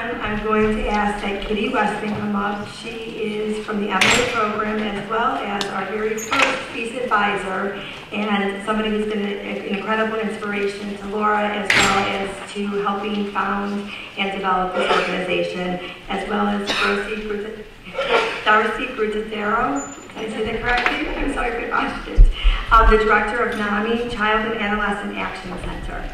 time, I'm going to ask that Kitty Weston come up. She is from the MBA program as well as our very first F.E.A.S.T advisor and somebody who's been an incredible inspiration to Laura as well as to helping found and develop this organization, as well as Darcy Grutadero. Did I say that correctly? I'm sorry if I botched it. The director of NAMI, Child and Adolescent Action Center.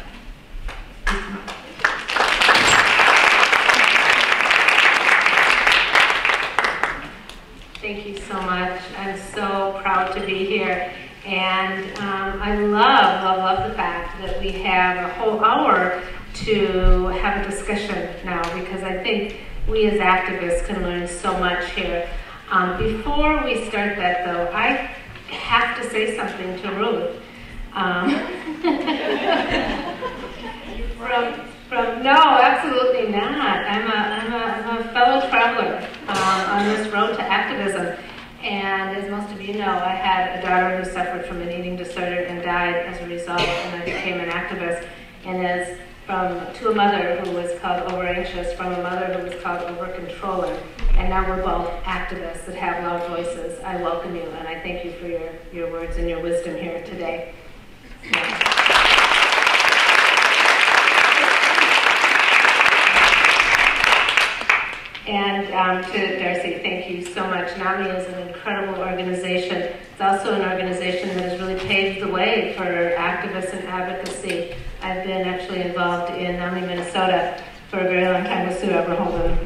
Thank you so much. I'm so proud to be here. And I love the fact that we have a whole hour to have a discussion now, because I think we as activists can learn so much here. Before we start that though, I have to say something to Ruth. No, absolutely not. I'm a fellow traveler on this road to activism. And as most of you know, I had a daughter who suffered from an eating disorder and died as a result, and I became an activist. And as to a mother who was called over-anxious, from a mother who was called over-controlling, and now we're both activists that have loud voices. I welcome you, and I thank you for your words and your wisdom here today. And to Darcy, thank you so much. NAMI is an incredible organization. It's also an organization that has really paved the way for activists and advocacy. I've been actually involved in NAMI Minnesota for a very long time with Sue Eberholden.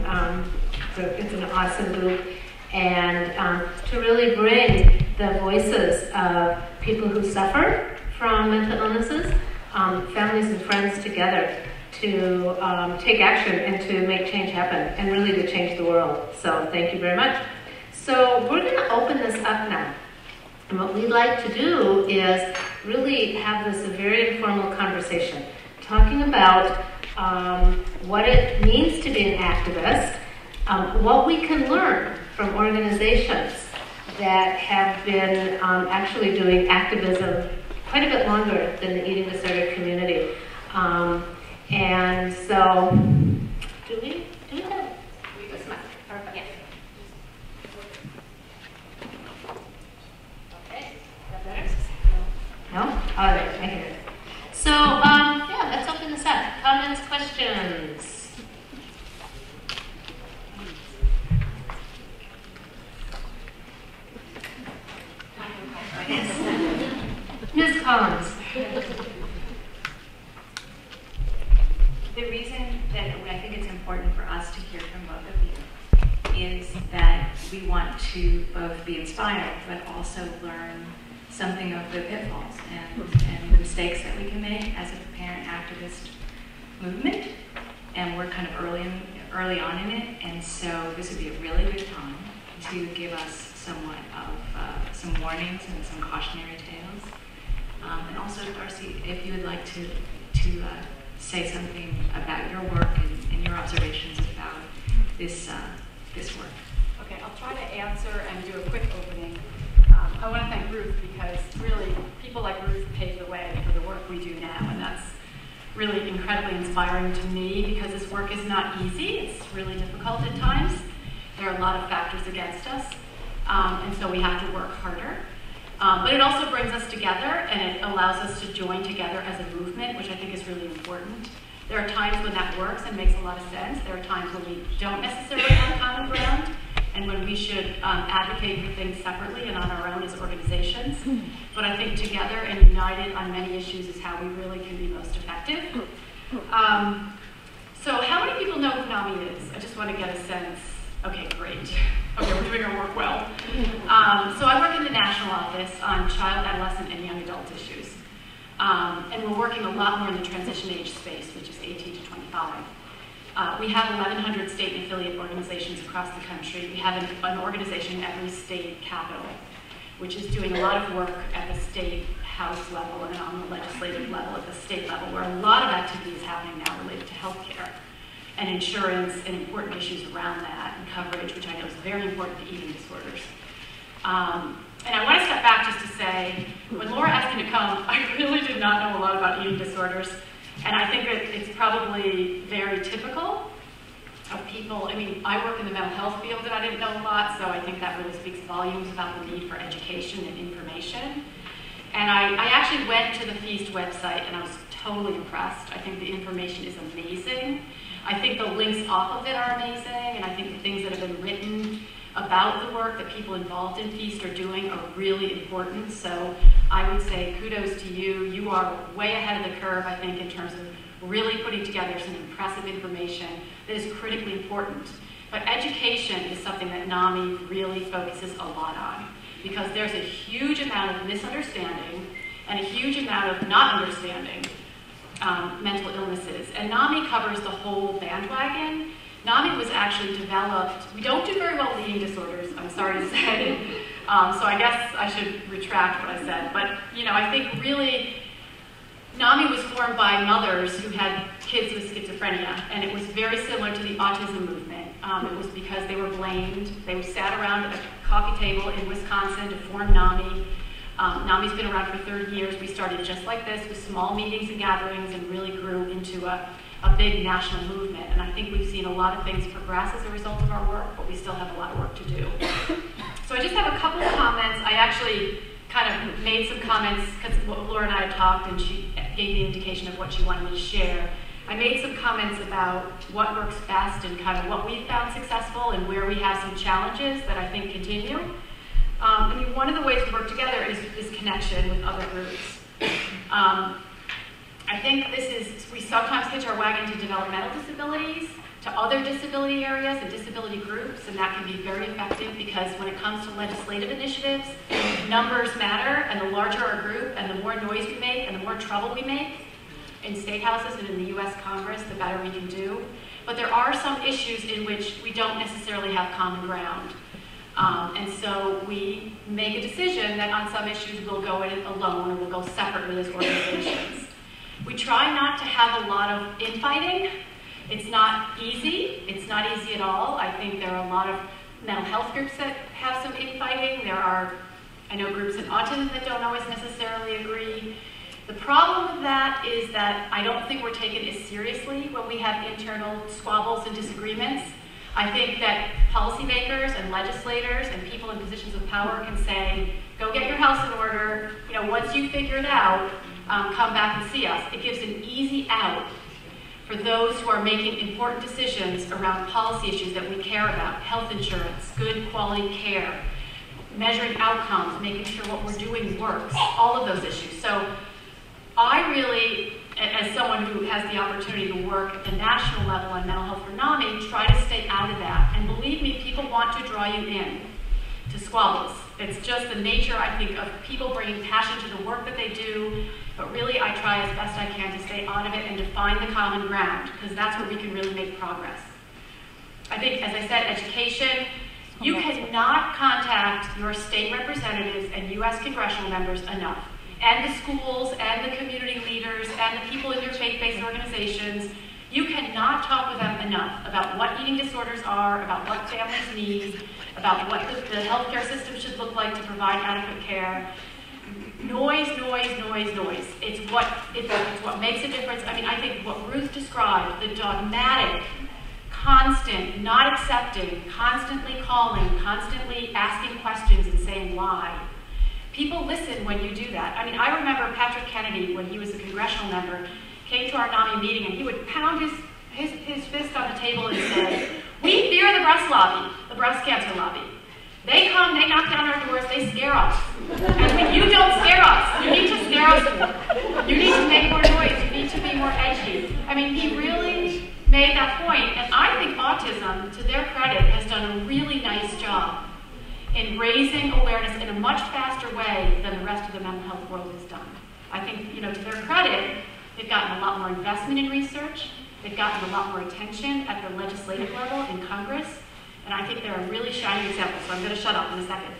So it's an awesome group. And to really bring the voices of people who suffer from mental illnesses, families and friends together to take action and to make change happen and really to change the world. So thank you very much. So we're going to open this up now. And what we'd like to do is really have this a very informal conversation, talking about what it means to be an activist, what we can learn from organizations that have been actually doing activism quite a bit longer than the eating disorder community. And so, do we have this mic? Perfect. Yes. Okay. Is that better? No? All right, I hear it. So, yeah, let's open this up. Comments, questions? Ms. Collins. The reason that I think it's important for us to hear from both of you is that we want to both be inspired, but also learn something of the pitfalls and the mistakes that we can make as a parent activist movement. And we're kind of early on in it, and so this would be a really good time to give us somewhat of some warnings and some cautionary tales. And also, Darcy, if you would like to say something about your work and your observations about this work. Okay, I'll try to answer and do a quick opening. I want to thank Ruth, because really people like Ruth pave the way for the work we do now, and that's really incredibly inspiring to me, because this work is not easy. It's really difficult at times. There are a lot of factors against us, and so we have to work harder. But it also brings us together, and it allows us to join together as a movement, which I think is really important. There are times when that works and makes a lot of sense. There are times when we don't necessarily have common ground, and when we should advocate for things separately and on our own as organizations. But I think together and united on many issues is how we really can be most effective. So how many people know who NAMI is? I just want to get a sense. Okay, great. Okay, we're doing our work well. So I work in the national office on child, adolescent, and young adult issues. And we're working a lot more in the transition age space, which is 18 to 25. We have 1,100 state and affiliate organizations across the country. We have an organization in every state capital, which is doing a lot of work at the state house level and on the legislative level at the state level, where a lot of activity is happening now related to healthcare and insurance and important issues around that and coverage, which I know is very important to eating disorders. And I want to step back just to say, when Laura asked me to come, I really did not know a lot about eating disorders. And I think that it's probably very typical of people. I mean, I work in the mental health field and I didn't know a lot, so I think that really speaks volumes about the need for education and information. And I actually went to the F.E.A.S.T website and I was totally impressed. I think the information is amazing. I think the links off of it are amazing, and I think the things that have been written about the work that people involved in F.E.A.S.T are doing are really important. So I would say kudos to you. You are way ahead of the curve, I think, in terms of really putting together some impressive information that is critically important. But education is something that NAMI really focuses a lot on, because there's a huge amount of misunderstanding and a huge amount of not understanding mental illnesses. And NAMI covers the whole bandwagon. NAMI was actually developed, we don't do very well with eating disorders, I'm sorry to say. So I guess I should retract what I said. But, you know, I think really NAMI was formed by mothers who had kids with schizophrenia, and it was very similar to the autism movement. It was because they were blamed. They sat around at a coffee table in Wisconsin to form NAMI. NAMI's been around for 30 years. We started just like this with small meetings and gatherings and really grew into a big national movement. And I think we've seen a lot of things progress as a result of our work, but we still have a lot of work to do. So I just have a couple of comments. I actually kind of made some comments because Laura and I had talked and she gave the indication of what she wanted me to share. I made some comments about what works best and kind of what we found successful and where we have some challenges that I think continue. I mean, one of the ways we work together is this connection with other groups. I think we sometimes hitch our wagon to developmental disabilities, to other disability areas and disability groups, and that can be very effective because when it comes to legislative initiatives, numbers matter, and the larger our group and the more noise we make and the more trouble we make in state houses and in the US Congress, the better we can do. But there are some issues in which we don't necessarily have common ground. And so we make a decision that on some issues we'll go in alone or we'll go separately as organizations. We try not to have a lot of infighting. It's not easy. It's not easy at all. I think there are a lot of mental health groups that have some infighting. There are, I know, groups in autism that don't always necessarily agree. The problem with that is that I don't think we're taken as seriously when we have internal squabbles and disagreements. I think that policymakers and legislators and people in positions of power can say, go get your house in order. You know, once you figure it out, come back and see us. It gives an easy out for those who are making important decisions around policy issues that we care about, health insurance, good quality care, measuring outcomes, making sure what we're doing works, all of those issues. So I really, as someone who has the opportunity to work at the national level on mental health for NAMI, try to stay out of that. And believe me, people want to draw you in to squabbles. It's just the nature, I think, of people bringing passion to the work that they do. But really, I try as best I can to stay out of it and to find the common ground, because that's where we can really make progress. I think, as I said, education. You cannot contact your state representatives and U.S. congressional members enough, and the schools, and the community leaders, and the people in your faith-based organizations. You cannot talk with them enough about what eating disorders are, about what families need, about what the healthcare system should look like to provide adequate care. Noise, noise, noise, noise. It's what makes a difference. I mean, I think what Ruth described, the dogmatic, constant, not accepting, constantly calling, constantly asking questions and saying why. People listen when you do that. I mean, I remember Patrick Kennedy, when he was a congressional member, came to our NAMI meeting and he would pound his fist on the table and say, we fear the breast lobby, the breast cancer lobby. They come, they knock down our doors, they scare us. And when you don't scare us, you need to scare us more. You need to make more noise, you need to be more edgy. I mean, he really made that point, and I think autism, to their credit, has done a really nice job in raising awareness in a much faster way than the rest of the mental health world has done. I think, you know, to their credit, they've gotten a lot more investment in research, they've gotten a lot more attention at the legislative level in Congress, and I think they're a really shining example, so I'm going to shut up in a second.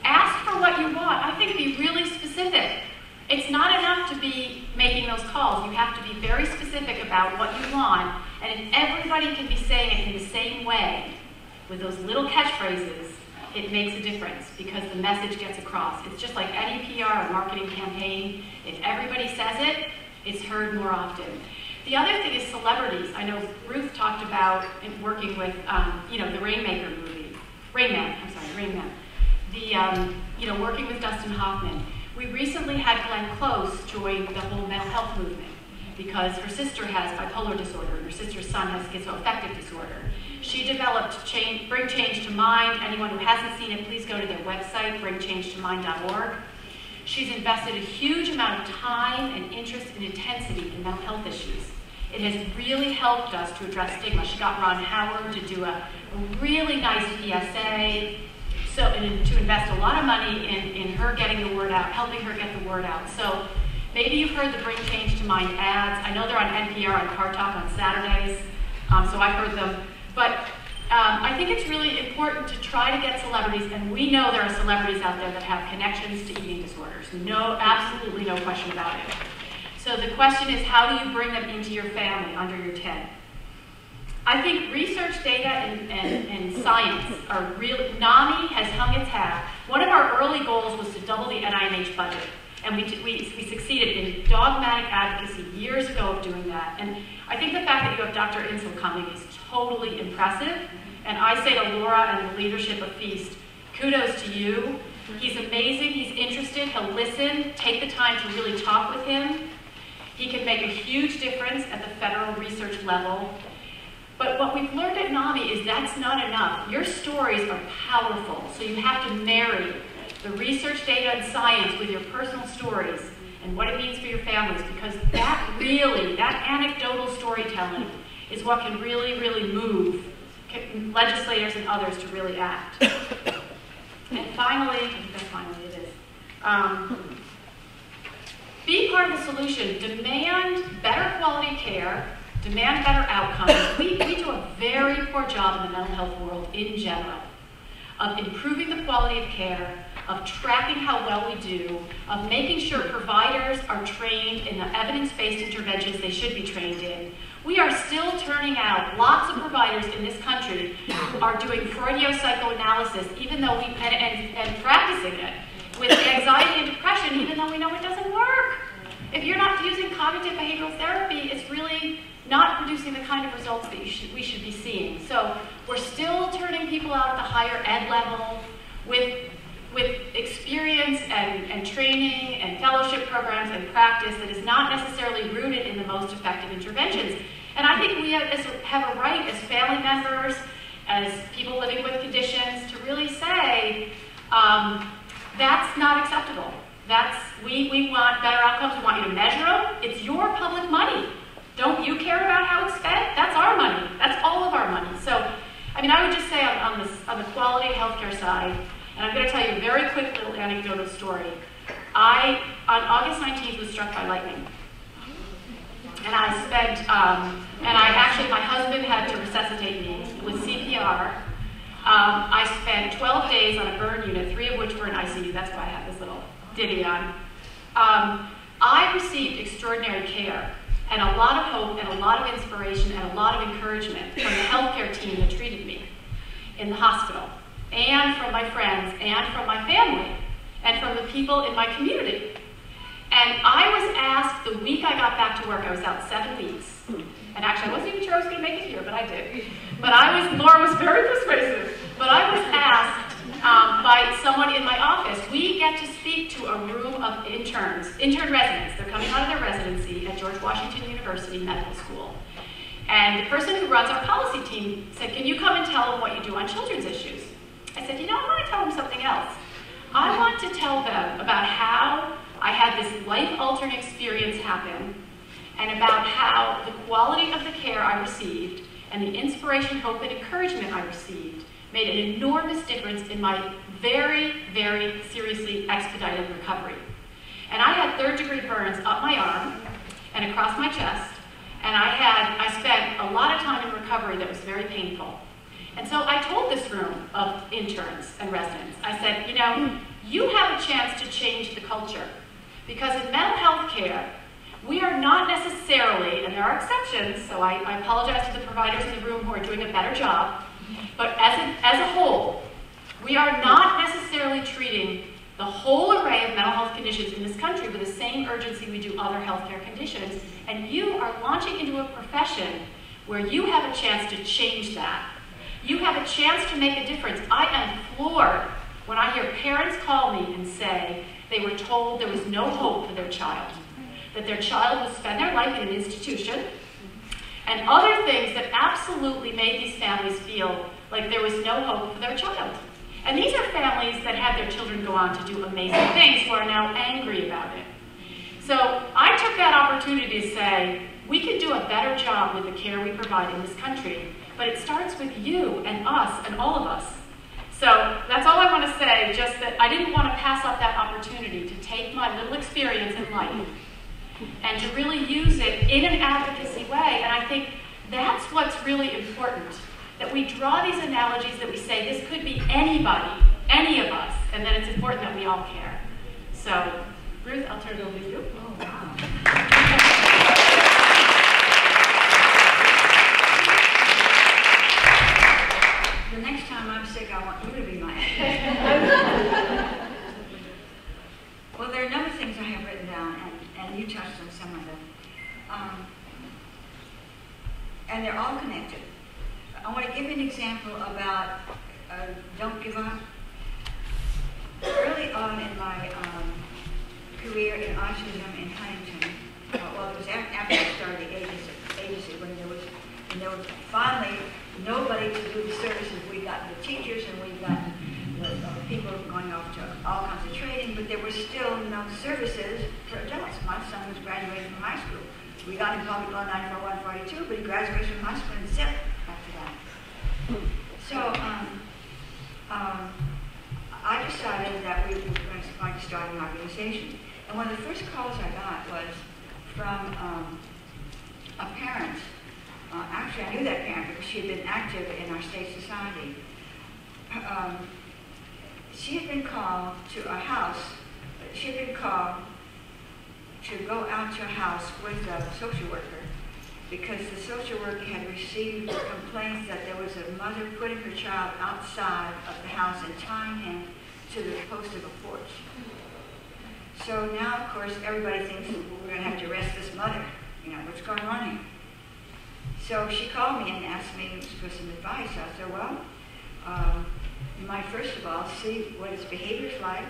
Ask for what you want. I think be really specific. It's not enough to be making those calls. You have to be very specific about what you want, and if everybody can be saying it in the same way, with those little catchphrases, it makes a difference because the message gets across. It's just like any PR or marketing campaign. If everybody says it, it's heard more often. The other thing is celebrities. I know Ruth talked about in working with, the Rainmaker movie. Rain Man. The, working with Dustin Hoffman. We recently had Glenn Close join the whole mental health movement because her sister has bipolar disorder and her sister's son has schizoaffective disorder. She developed Bring Change to Mind. Anyone who hasn't seen it, please go to their website, bringchangetomind.org. She's invested a huge amount of time and interest and intensity in mental health issues. It has really helped us to address stigma. She got Ron Howard to do a really nice PSA, and to invest a lot of money in her getting the word out, helping her get the word out. So maybe you've heard the Bring Change to Mind ads. I know they're on NPR on Car Talk on Saturdays, so I've heard them. But I think it's really important to try to get celebrities, and we know there are celebrities out there that have connections to eating disorders. No, absolutely no question about it. So the question is, how do you bring them into your family under your tent? I think research, data, and science are real. NAMI has hung its hat. One of our early goals was to double the NIMH budget, and we succeeded in dogmatic advocacy years ago of doing that. And I think the fact that you have Dr. Insel coming is totally impressive. And I say to Laura and the leadership of F.E.A.S.T, kudos to you. He's amazing, he's interested, he'll listen, take the time to really talk with him. He can make a huge difference at the federal research level. But what we've learned at NAMI is that's not enough. Your stories are powerful, so you have to marry the research, data, and science with your personal stories and what it means for your families, because that anecdotal storytelling is what can really, really move legislators and others to really act. And finally, I think that's finally it is, be part of the solution. Demand better quality care, demand better outcomes. We do a very poor job in the mental health world in general of improving the quality of care, of tracking how well we do, of making sure providers are trained in the evidence-based interventions they should be trained in. We are still turning out lots of providers in this country who are doing Freudian psychoanalysis, even though and practicing it with anxiety and depression, even though we know it doesn't work. If you're not using cognitive behavioral therapy, it's really not producing the kind of results that we should be seeing. So we're still turning people out at the higher ed level with experience and training and fellowship programs and practice that is not necessarily rooted in the most effective interventions. And I think we have a right as family members, as people living with conditions, to really say, that's not acceptable. We want better outcomes. We want you to measure them. It's your public money. Don't you care about how it's spent? That's our money. That's all of our money. So, I would just say on the quality healthcare side, and I'm going to tell you a very quick little anecdotal story. On August 19th, was struck by lightning. And I spent, my husband had to resuscitate me with CPR. I spent 12 days on a burn unit, 3 of which were in ICU. That's why I have this little ditty on. I received extraordinary care and a lot of hope and a lot of inspiration and a lot of encouragement from the healthcare team that treated me in the hospital, and from my friends, and from my family, and from the people in my community. And I was asked the week I got back to work, I was out 7 weeks, and actually I wasn't even sure I was going to make it here, but I did. But Laura was very persuasive, but I was asked by someone in my office, we get to speak to a room of intern residents. They're coming out of their residency at George Washington University Medical School. And the person who runs our policy team said, can you come and tell them what you do on children's issues? I said, I want to tell them something else. I want to tell them about how I had this life-altering experience happen, and about how the quality of the care I received and the inspiration, hope, and encouragement I received made an enormous difference in my very, very seriously expedited recovery. And I had third-degree burns up my arm and across my chest, and I spent a lot of time in recovery that was very painful. And so I told this room of interns and residents, I said, you have a chance to change the culture. Because in mental health care, we are not necessarily, and there are exceptions, so I apologize to the providers in the room who are doing a better job, but as a whole, we are not necessarily treating the whole array of mental health conditions in this country with the same urgency we do other healthcare conditions, and you are launching into a profession where you have a chance to change that. You have a chance to make a difference. I am floored when I hear parents call me and say they were told there was no hope for their child, that their child would spend their life in an institution, and other things that absolutely made these families feel like there was no hope for their child. And these are families that had their children go on to do amazing things who are now angry about it. So I took that opportunity to say, we could do a better job with the care we provide in this country, but it starts with you and us and all of us. So that's all I want to say, just that I didn't want to pass up that opportunity to take my little experience in life and to really use it in an advocacy way. And I think that's what's really important, that we draw these analogies, that we say this could be anybody, any of us, and then it's important that we all care. So, Ruth, I'll turn it over to you. Oh, wow. The next time I'm sick, I want you to be my advocate. Well, there are a number of things I have written down, and you touched on some of them. And they're all connected. I want to give you an example about don't give up. Early on in my career in autism in Huntington, well, it was after I started the agency when there was finally nobody to do the services. We got the teachers and we got the people going off to all kinds of training, but there were still no services for adults. My son was graduating from high school. We got him public law 94142, but he graduated from high school and zip after that. So I decided that we were going to start an organization. And one of the first calls I got was from a parent. Actually, I knew that parent because she had been active in our state society. She had been called to a house. She had been called to go out to a house with a social worker because the social worker had received complaints that there was a mother putting her child outside of the house and tying him to the post of a porch. So now, of course, everybody thinks we're going to have to arrest this mother. You know, what's going on here? So she called me and asked me for some advice. I said, well, you might first of all see what his behavior is like,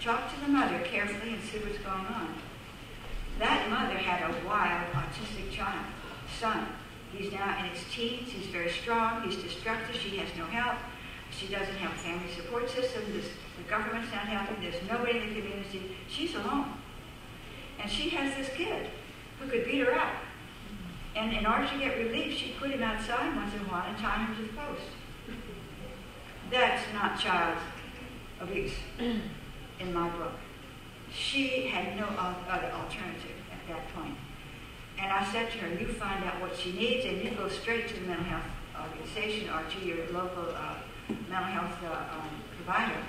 talk to the mother carefully and see what's going on. That mother had a wild autistic son. He's now in his teens, he's very strong, he's destructive, she has no help, she doesn't have a family support system, the government's not helping, there's nobody in the community, she's alone. And she has this kid who could beat her up. And in order to get relief, she put him outside once in a while and tied him to the post. That's not child abuse in my book. She had no other alternative at that point. And I said to her, you find out what she needs and you go straight to the mental health organization or to your local mental health provider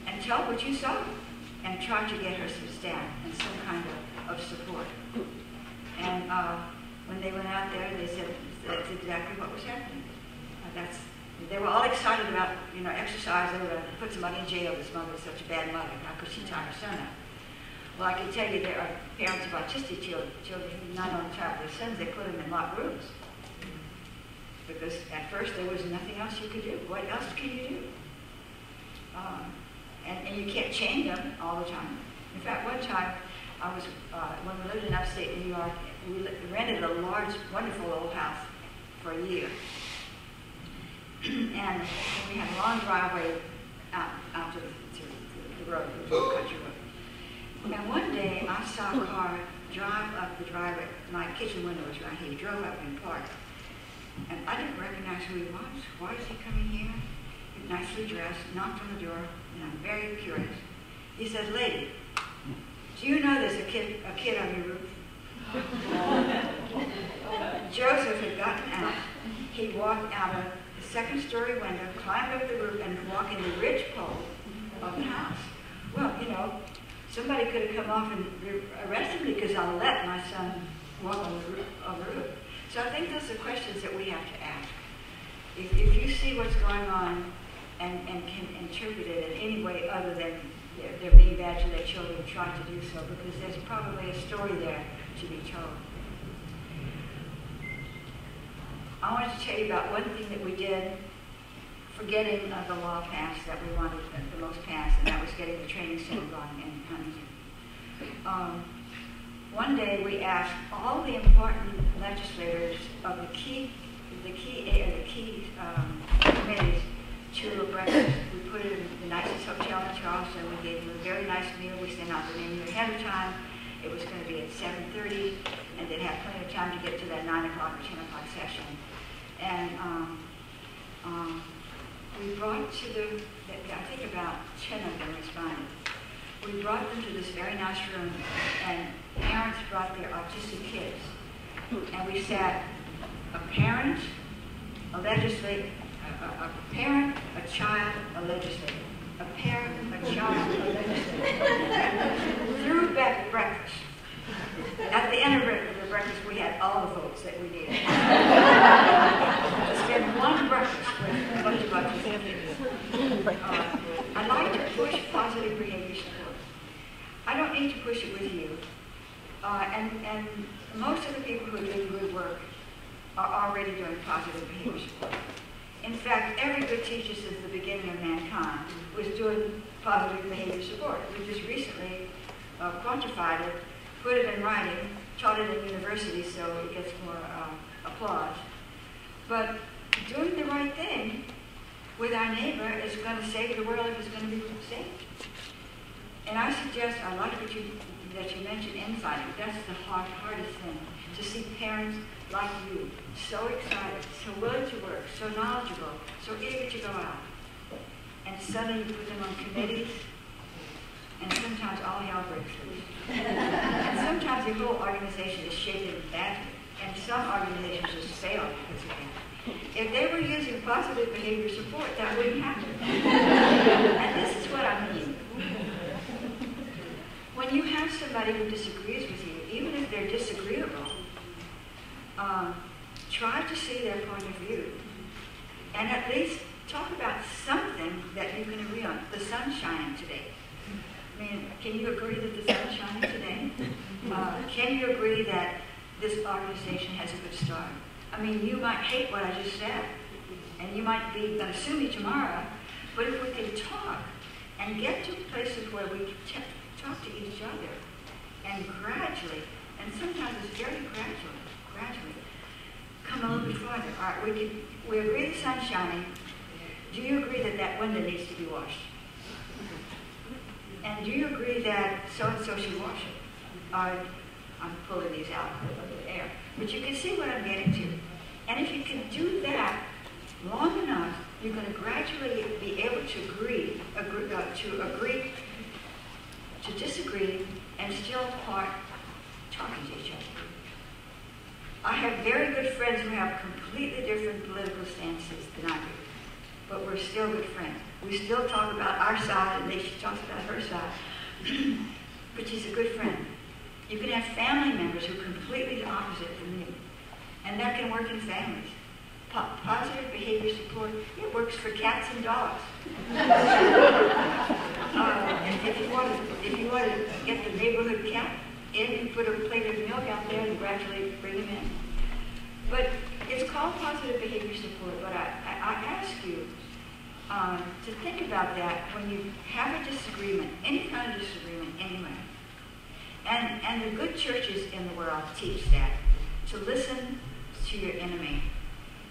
and tell what you saw and try to get her some staff and some kind of support. And when they went out there, they said that's exactly what was happening. They were all excited about, exercise. They were going to put somebody in jail. This mother was such a bad mother. How could she tie her son up? Well, I can tell you there are parents of autistic children who not only tie their sons, they put them in locked rooms. Because at first there was nothing else you could do. What else can you do? And you can't chain them all the time. In fact, one time, when we lived in upstate New York, we rented a large, wonderful old house for a year. And we had a long driveway out to the road, the country road. And one day I saw a car drive up the driveway. My kitchen window was right here. He drove up and parked. And I didn't recognize who he was. Why is he coming here? He was nicely dressed, knocked on the door, and I'm very curious. He said, lady, do you know there's a kid on your roof? Joseph had gotten out. He walked out of the second-story window, climbed up the roof, and walked in the ridge pole of the house. Well, somebody could have come off and arrested me because I let my son walk on the roof. So I think those are questions that we have to ask. If you see what's going on and can interpret it in any way other than they're being bad to their children, try to do so, because there's probably a story there to be told. I wanted to tell you about one thing that we did for getting the law passed that we wanted the most passed, and that was getting the training center going in Huntington. One day we asked all the important legislators of the key committees to a breakfast. We put it in the nicest hotel in Charleston. We gave them a very nice meal. We sent out the menu ahead of time. It was going to be at 7:30, and they'd have plenty of time to get to that 9 o'clock or 10 o'clock session. And we brought to them, I think about 10 of them responded. We brought them to this very nice room, and parents brought their autistic kids. And we sat a parent, a legislator, a parent, a child, a legislator. A parent, a child, a legislator. Through breakfast. At the end of the breakfast, we had all the votes that we needed. To spend one breakfast with a bunch of autistic kids. I like to push positive behavior support. I don't need to push it with you. And most of the people who are doing good work are already doing positive behavior support. In fact, every good teacher since the beginning of mankind was doing positive behavior support. We just recently quantified it, put it in writing, taught it in university so it gets more applause. But doing the right thing with our neighbor is going to save the world if it's going to be saved. And I suggest, I like that you mentioned infighting. That's the hardest thing, to see parents like you, so excited, so willing to work, so knowledgeable, so eager to go out. And suddenly you put them on committees, and sometimes all hell breaks loose. And sometimes the whole organization is shaken badly, and some organizations just fail because of that. If they were using positive behavior support, that wouldn't happen. And this is what I mean. When you have somebody who disagrees with you, even if they're disagreeable, try to see their point of view. And at least talk about something that you can agree on. The sun's shining today. I mean, can you agree that the sun's shining today? Can you agree that this organization has a good start? I mean, you might hate what I just said, and you might be going to sue me tomorrow, but if we can talk and get to places where we can talk to each other, and gradually, and sometimes it's very gradually, come a little bit farther. All right, we agree the sun's shining. Do you agree that that window needs to be washed? And do you agree that so-and-so should wash it? I'm pulling these out of the air. But you can see what I'm getting to. And if you can do that long enough, you're going to gradually be able to agree, to disagree, and still part talking to each other. I have very good friends who have completely different political stances than I do, but we're still good friends. We still talk about our side, and she talks about her side, but she's a good friend. You can have family members who are completely the opposite from you, and that can work in families. Positive behavior support, it works for cats and dogs. If you want to get the neighborhood cat in, you put a plate of milk out there and gradually bring him in. But it's called positive behavior support, but I ask you to think about that when you have a disagreement, any kind of disagreement anywhere. And the good churches in the world teach that, to listen to your enemy.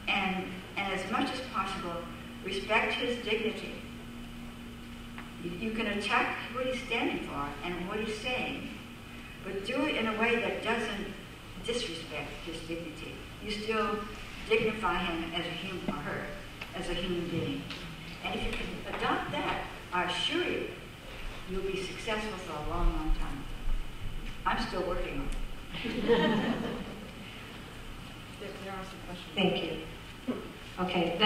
And as much as possible, respect his dignity. You can attack what he's standing for and what he's saying, but do it in a way that doesn't disrespect his dignity. You still dignify him as a human, or her, as a human being. And if you can adopt that, I assure you, you'll be successful for a long, long time. I'm still working on it. There are some questions. Thank you. Okay,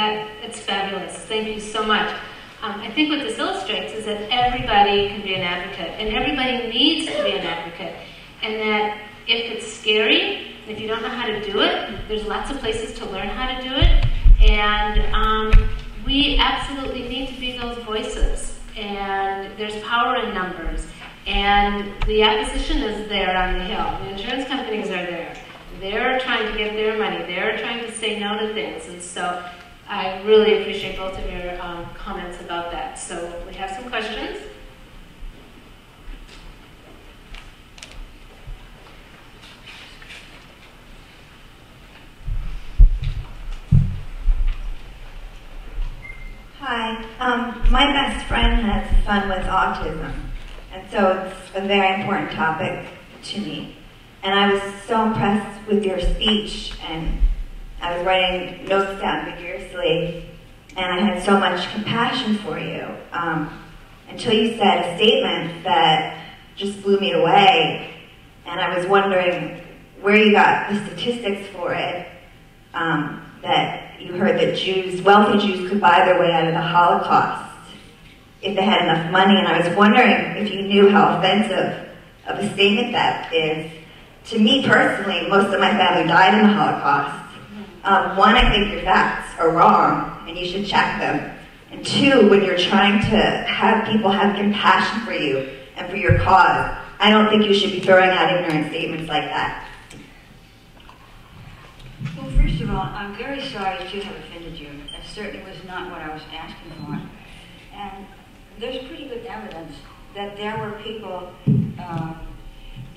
it's fabulous. Thank you so much. I think what this illustrates is that everybody can be an advocate, and everybody needs to be an advocate. And that if it's scary, if you don't know how to do it, there's lots of places to learn how to do it. And we absolutely need to be those voices. and there's power in numbers. And the opposition is there on the Hill. The insurance companies are there. They're trying to get their money. They're trying to say no to things. And so I really appreciate both of your comments about that. So we have some questions. Hi. My best friend has a son with autism, and so it's a very important topic to me. And I was so impressed with your speech, and I was writing notes down vigorously, and I had so much compassion for you until you said a statement that just blew me away, and I was wondering where you got the statistics for it, that you heard that Jews, wealthy Jews, could buy their way out of the Holocaust if they had enough money, and I was wondering if you knew how offensive of a statement that is. To me personally, most of my family died in the Holocaust. One, I think your facts are wrong, and you should check them. And two, when you're trying to have people have compassion for you and for your cause, I don't think you should be throwing out ignorant statements like that. Well, first of all, I'm very sorry to have offended you. That certainly was not what I was asking for. And there's pretty good evidence that there were people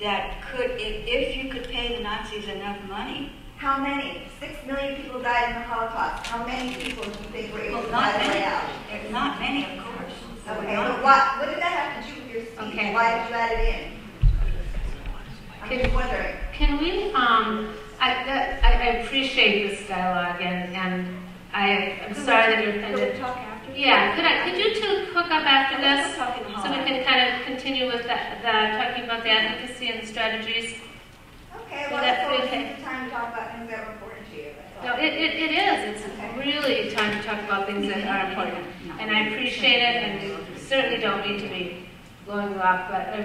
that could, if you could pay the Nazis enough money. How many? 6 million people died in the Holocaust. How many people do you think were able to buy their way out? Not many, of course. Okay, but what did that have to do with your speech? Okay. Why did you add it in? I'm just wondering. Can we, I appreciate this dialogue, and I'm sorry that you're Could offended. we talk after? Yeah, could you two hook up after this? We'll talk in the So we hall. can kind of continue with talking about the advocacy and the strategies. Okay, Would well, that it's be always okay? time to talk about things that are important to you. That's No, all. it is. It's Okay. really time to talk about things that are important. And I appreciate it, and we certainly don't need to be blowing you off, but I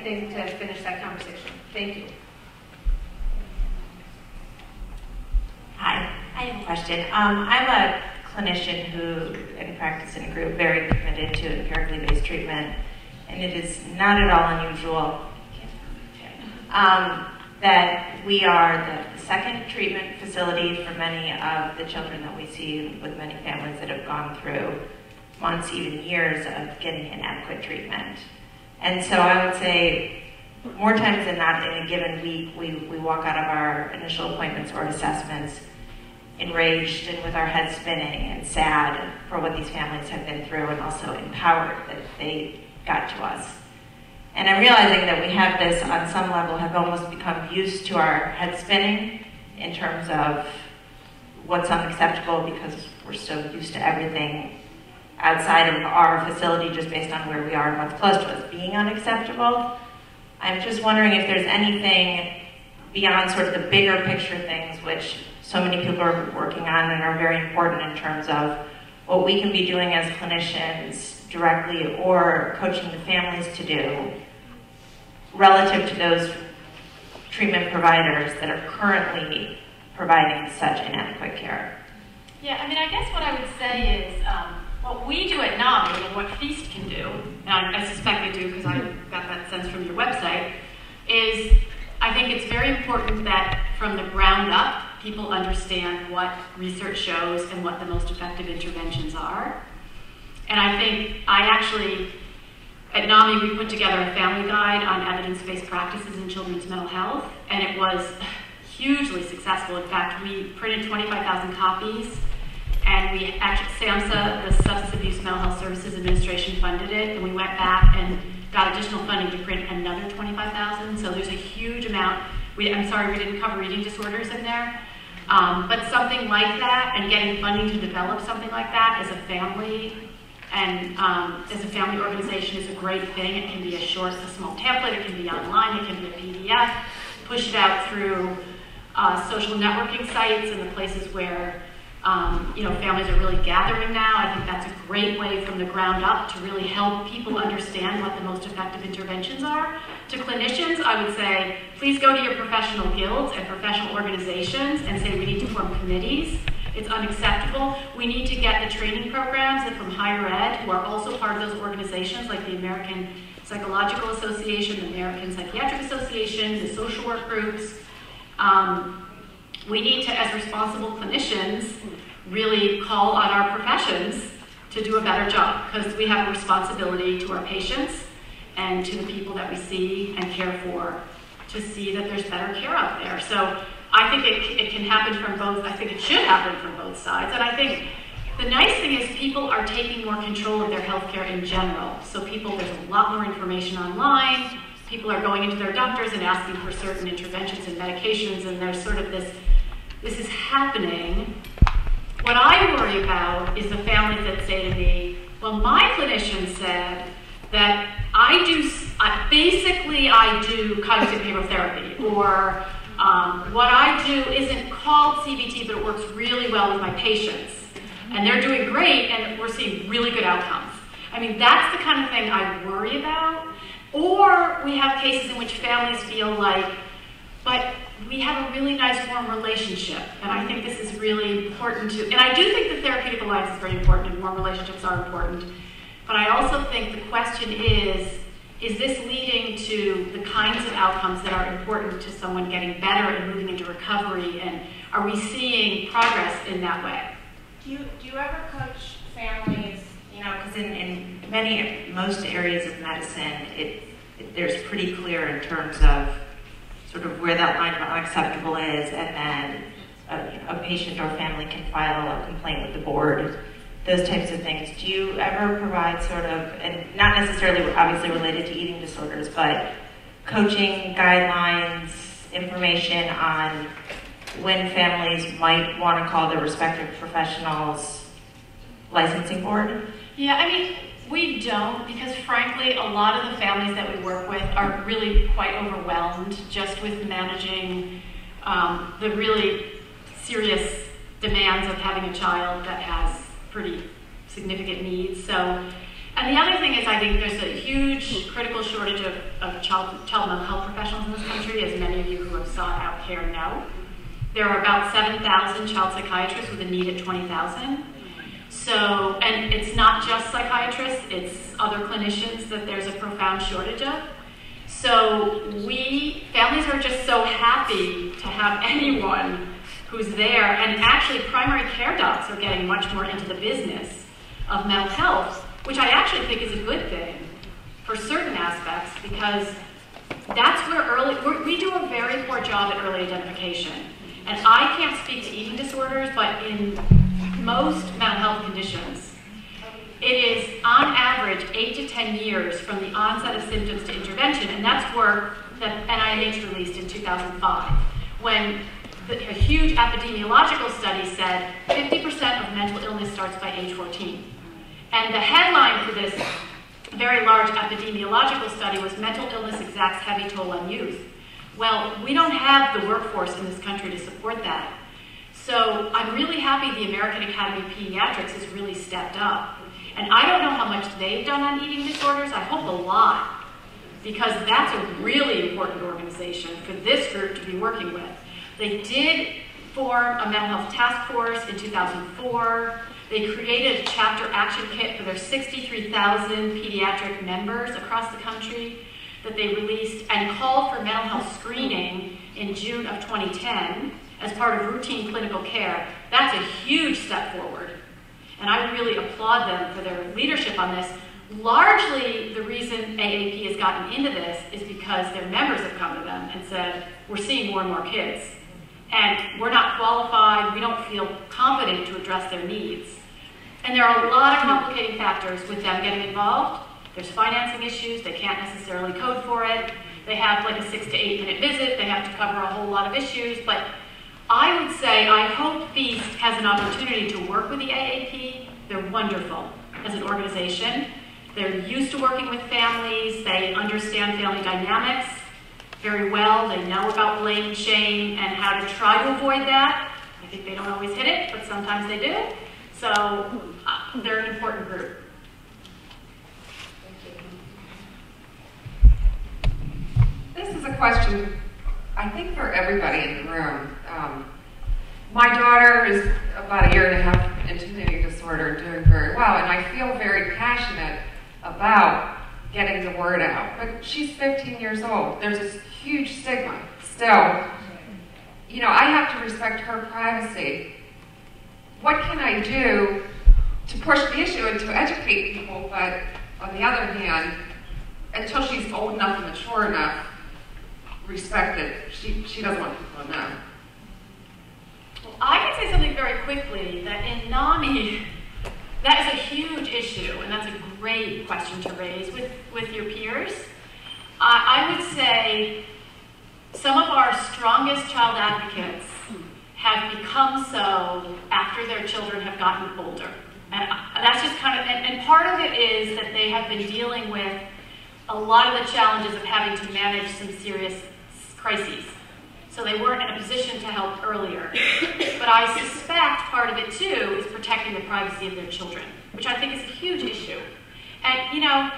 think to finish that conversation. Thank you. Hi, I have a question. I'm a clinician who practice in a group very committed to empirically based treatment, and it is not at all unusual that we are the second treatment facility for many of the children that we see with many families that have gone through months, even years of getting inadequate treatment. And so I would say more times than not in a given week, we walk out of our initial appointments or assessments enraged and with our heads spinning and sad for what these families have been through, and also empowered that they got to us. And I'm realizing that we have this, on some level, have almost become used to our head spinning in terms of what's unacceptable, because we're so used to everything outside of our facility just based on where we are and what's close to us being unacceptable. I'm just wondering if there's anything beyond sort of the bigger picture things which so many people are working on and are very important in terms of what we can be doing as clinicians directly or coaching the families to do relative to those treatment providers that are currently providing such inadequate care. Yeah, I mean, I guess what I would say is what we do at NAMI and what F.E.A.S.T can do, and I suspect they do because I got that sense from your website, is I think it's very important that from the ground up, people understand what research shows and what the most effective interventions are. And I think at NAMI, we put together a family guide on evidence-based practices in children's mental health, and it was hugely successful. In fact, we printed 25,000 copies, and we actually, SAMHSA, the Substance Abuse Mental Health Services Administration, funded it, and we went back and got additional funding to print another 25,000. So there's a huge amount. I'm sorry we didn't cover eating disorders in there, but something like that, and getting funding to develop something like that as a family and as a family organization is a great thing. It can be a small template, it can be online, it can be a PDF, push it out through social networking sites and the places where families are really gathering now. I think that's a great way from the ground up to really help people understand what the most effective interventions are. To clinicians, I would say, please go to your professional guilds and professional organizations and say we need to form committees. It's unacceptable. We need to get the training programs that from higher ed, who are also part of those organizations, like the American Psychological Association, the American Psychiatric Association, the social work groups. We need to, as responsible clinicians, really call on our professions to do a better job, because we have a responsibility to our patients and to the people that we see and care for to see that there's better care out there. So I think it can happen from both. I think it should happen from both sides. And I think the nice thing is people are taking more control of their healthcare in general. So there's a lot more information online. People are going into their doctors and asking for certain interventions and medications, and there's sort of this is happening. What I worry about is the families that say to me, well, my clinician said that I do cognitive behavioral therapy, or what I do isn't called CBT, but it works really well with my patients. And they're doing great, and we're seeing really good outcomes. I mean, that's the kind of thing I worry about. Or we have cases in which families feel like, but we have a really nice, warm relationship. And I think this is really important and I do think the therapeutic alliance is very important, and warm relationships are important. But I also think the question is this leading to the kinds of outcomes that are important to someone getting better and moving into recovery? And are we seeing progress in that way? Do you ever coach families, because in most areas of medicine, there's pretty clear in terms of sort of where that line of unacceptable is, and then a patient or family can file a complaint with the board, those types of things. Do you ever provide sort of, and not necessarily obviously related to eating disorders, but coaching guidelines, information on when families might want to call their respective professionals licensing board? Yeah, I mean, we don't, because frankly, a lot of the families that we work with are really quite overwhelmed just with managing the really serious demands of having a child that has pretty significant needs. So, and the other thing is, I think there's a huge critical shortage of child mental health professionals in this country, as many of you who have sought out care know. There are about 7,000 child psychiatrists with a need at 20,000. So, and it's not just psychiatrists, it's other clinicians that there's a profound shortage of. So families are just so happy to have anyone who's there, and actually primary care docs are getting much more into the business of mental health, which I actually think is a good thing for certain aspects, because that's where we do a very poor job at early identification. And I can't speak to eating disorders, but in most mental health conditions, it is on average 8 to 10 years from the onset of symptoms to intervention, and that's work that NIH released in 2005, when a huge epidemiological study said 50% of mental illness starts by age 14. And the headline for this very large epidemiological study was "Mental Illness Exacts Heavy Toll on Youth." Well, we don't have the workforce in this country to support that. So I'm really happy the American Academy of Pediatrics has really stepped up. And I don't know how much they've done on eating disorders. I hope a lot, because that's a really important organization for this group to be working with. They did form a mental health task force in 2004. They created a chapter action kit for their 63,000 pediatric members across the country that they released, and called for mental health screening in June of 2010 as part of routine clinical care. That's a huge step forward. And I really applaud them for their leadership on this. Largely, the reason AAP has gotten into this is because their members have come to them and said, we're seeing more and more kids, and we're not qualified, we don't feel confident to address their needs. And there are a lot of complicating factors with them getting involved. There's financing issues, they can't necessarily code for it. They have like a 6 to 8 minute visit, they have to cover a whole lot of issues, but I would say I hope F.E.A.S.T has an opportunity to work with the AAP. They're wonderful as an organization. They're used to working with families, they understand family dynamics very well, they know about blame and shame and how to try to avoid that. I think they don't always hit it, but sometimes they do. So they're an important group. This is a question, I think, for everybody in the room. My daughter is about a year and a half into an eating disorder, doing very well, and I feel very passionate about getting the word out. But she's 15 years old. There's this huge stigma still. You know, I have to respect her privacy. What can I do to push the issue and to educate people, but on the other hand, until she's old enough and mature enough, respect it. She doesn't want people to know. Well, I can say something very quickly, that in NAMI, that is a huge issue, and that's a great question to raise with your peers. I would say some of our strongest child advocates have become so after their children have gotten older. And that's just kind of, and part of it is that they have been dealing with a lot of the challenges of having to manage some serious crises. So they weren't in a position to help earlier. But I suspect part of it too is protecting the privacy of their children, which I think is a huge issue. And you know,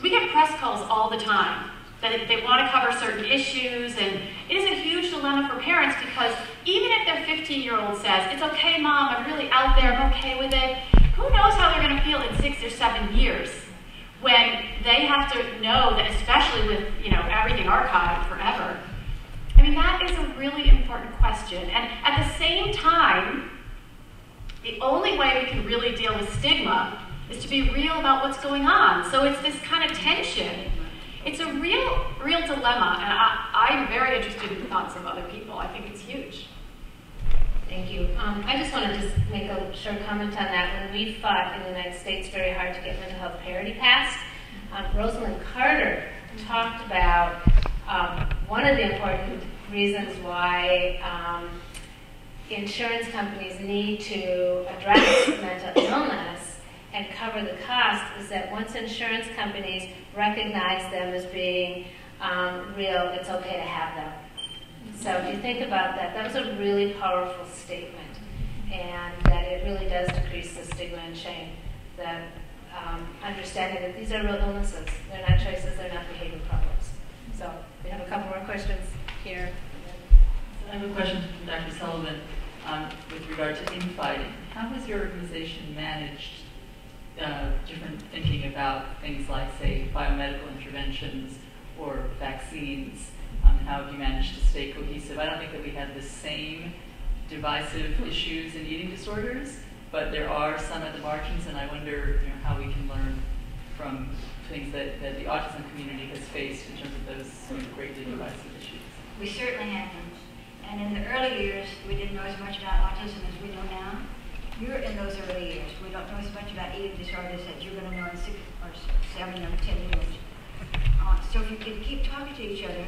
we get press calls all the time that they want to cover certain issues, and it is a huge dilemma for parents because even if their 15-year-old says, it's okay, Mom, I'm really out there, I'm okay with it, who knows how they're going to feel in 6 or 7 years when they have to know that, especially with, you know, everything archived forever. I mean, that is a really important question. And at the same time, the only way we can really deal with stigma is to be real about what's going on. So it's this kind of tension. It's a real dilemma, and I'm very interested in the thoughts of other people. I think it's huge. Thank you. I just want to just make a short comment on that. When we fought in the United States very hard to get mental health parity passed, Rosalind Carter talked about one of the important reasons why insurance companies need to address mental illness and cover the cost is that once insurance companies recognize them as being real, it's okay to have them. So if you think about that, that was a really powerful statement, and that it really does decrease the stigma and shame, that understanding that these are real illnesses. They're not choices, they're not behavior problems. So we have a couple more questions here. So I have a question from Dr. Sullivan with regard to infighting. How has your organization managed different thinking about things like, say, biomedical interventions or vaccines? How have you managed to stay cohesive? I don't think that we have the same divisive issues in eating disorders, but there are some at the margins, and I wonder, you know, how we can learn from things that the autism community has faced in terms of those greatly divisive issues. We certainly haven't. And in the early years, we didn't know as much about autism as we know now. You're in those early years. We don't know as much about eating disorders as you're going to know in 6 or 7 or 10 years. So if you can keep talking to each other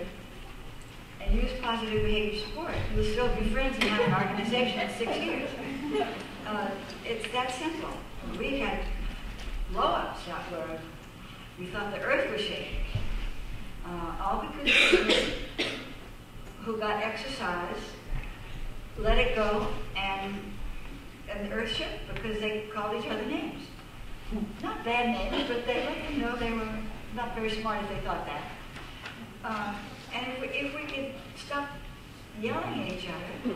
and use positive behavior support, you'll still be friends and have an organization in 6 years. It's that simple. We had blow-ups out where we thought the earth was shaking. All because of people who got exercise, let it go, and the earth shook because they called each other names. Not bad names, but they let them know they were not very smart if they thought that. And if we could stop yelling at each other,